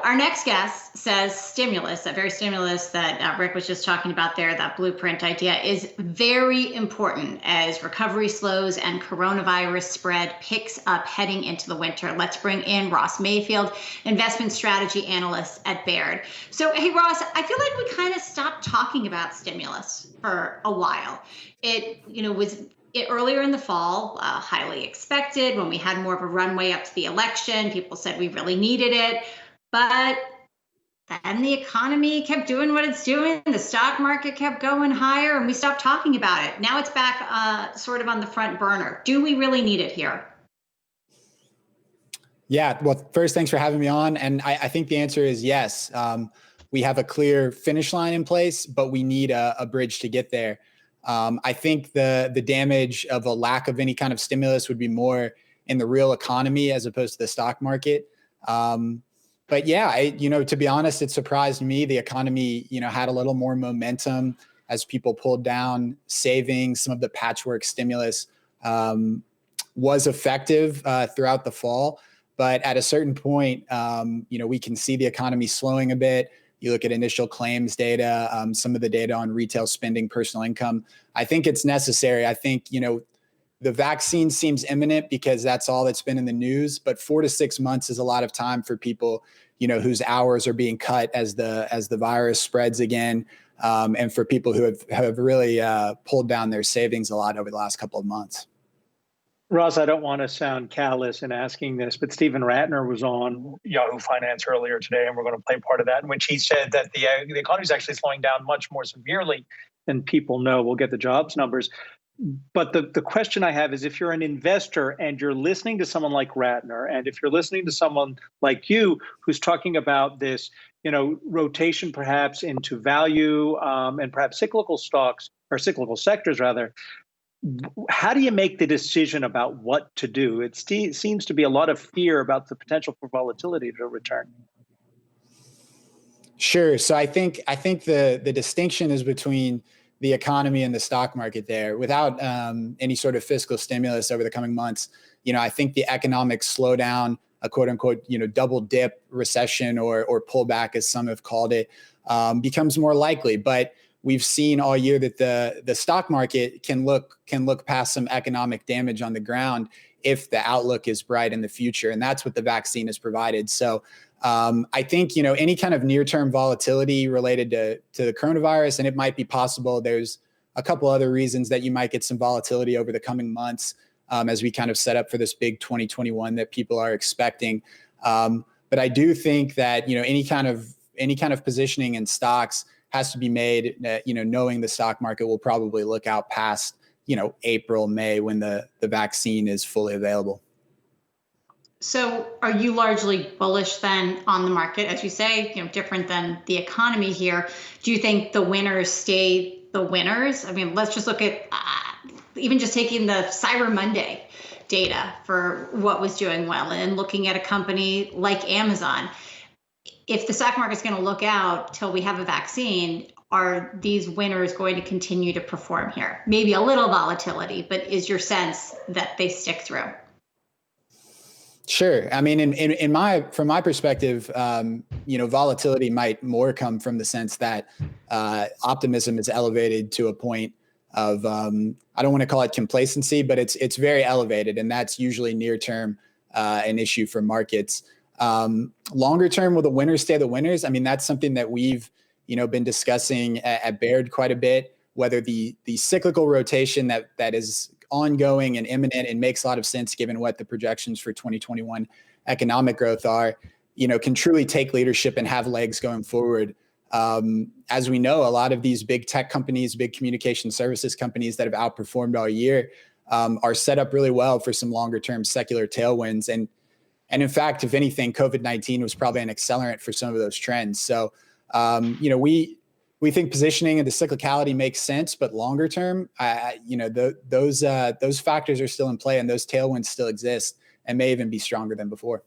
our next guest says stimulus, that very stimulus that Rick was just talking about there, that blueprint idea, is very important as recovery slows and coronavirus spread picks up heading into the winter. Let's bring in Ross Mayfield, investment strategy analyst at Baird. So, hey, Ross, I feel like we kind of stopped talking about stimulus for a while. Was earlier in the fall, highly expected when we had more of a runway up to the election. People said we really needed it. But then the economy kept doing what it's doing. The stock market kept going higher and we stopped talking about it. Now it's back sort of on the front burner. Do we really need it here? Yeah, well, first, thanks for having me on. And I think the answer is yes. We have a clear finish line in place, but we need a bridge to get there. I think the damage of a lack of any kind of stimulus would be more in the real economy as opposed to the stock market. But yeah, to be honest, it surprised me. The economy, had a little more momentum as people pulled down savings. Some of the patchwork stimulus was effective throughout the fall. But at a certain point, we can see the economy slowing a bit. You look at initial claims data, some of the data on retail spending, personal income. I think it's necessary. I think, the vaccine seems imminent because that's all that's been in the news, but 4 to 6 months is a lot of time for people, whose hours are being cut as the virus spreads again. And for people who have really pulled down their savings a lot over the last couple of months. Ross, I don't want to sound callous in asking this, but Stephen Ratner was on Yahoo Finance earlier today, and we're going to play part of that, in which he said that the economy is actually slowing down much more severely than people know. We'll get the jobs numbers. But the question I have is, if you're an investor and you're listening to someone like Ratner, and if you're listening to someone like you who's talking about this, rotation perhaps into value and perhaps cyclical stocks or cyclical sectors rather, how do you make the decision about what to do? It seems to be a lot of fear about the potential for volatility to return. Sure. So I think the distinction is between the economy and the stock market there. Without any sort of fiscal stimulus over the coming months, I think the economic slowdown, a quote unquote, double dip recession or pullback, as some have called it, becomes more likely. But we've seen all year that the stock market can look past some economic damage on the ground if the outlook is bright in the future. And that's what the vaccine has provided. So I think, any kind of near-term volatility related to the coronavirus, and it might be possible. There's a couple other reasons that you might get some volatility over the coming months as we kind of set up for this big 2021 that people are expecting. But I do think that, any kind of positioning in stocks has to be made, knowing the stock market will probably look out past, April, May, when the vaccine is fully available. So are you largely bullish then on the market, as you say, different than the economy here? Do you think the winners stay the winners? I mean, let's just look at even just taking the Cyber Monday data for what was doing well and looking at a company like Amazon. If the stock market's going to look out till we have a vaccine, are these winners going to continue to perform here? Maybe a little volatility, but is your sense that they stick through? Sure. I mean, from my perspective, volatility might more come from the sense that optimism is elevated to a point of I don't want to call it complacency, but it's very elevated, and that's usually near term an issue for markets. Longer term, will the winners stay the winners? I mean, that's something that we've been discussing at Baird quite a bit. Whether the cyclical rotation that is ongoing and imminent and makes a lot of sense given what the projections for 2021 economic growth are, can truly take leadership and have legs going forward. As we know, a lot of these big tech companies, big communication services companies that have outperformed all year are set up really well for some longer term secular tailwinds. And in fact, if anything, COVID-19 was probably an accelerant for some of those trends. So, we think positioning and the cyclicality makes sense, but longer term, those factors are still in play, and those tailwinds still exist and may even be stronger than before.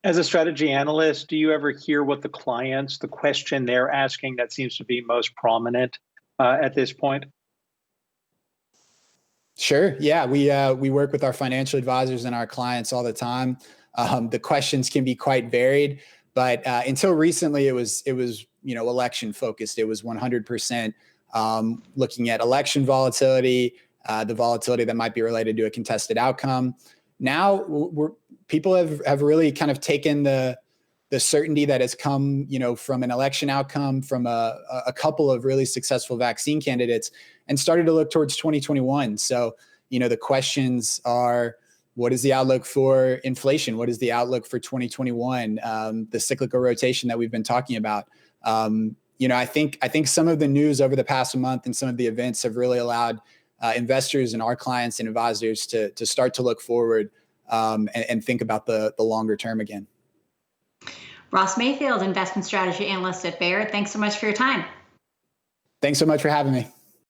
As a strategy analyst, do you ever hear what the question they're asking that seems to be most prominent at this point? Sure. Yeah, we work with our financial advisors and our clients all the time. The questions can be quite varied, But until recently, it was election focused. It was 100% looking at election volatility, the volatility that might be related to a contested outcome. Now people have really kind of taken the certainty that has come, from an election outcome, from a couple of really successful vaccine candidates, and started to look towards 2021. So, the questions are, what is the outlook for inflation? What is the outlook for 2021? The cyclical rotation that we've been talking about. I think some of the news over the past month and some of the events have really allowed investors and our clients and advisors to start to look forward and think about the longer term again. Ross Mayfield, investment strategy analyst at Baird. Thanks so much for your time. Thanks so much for having me.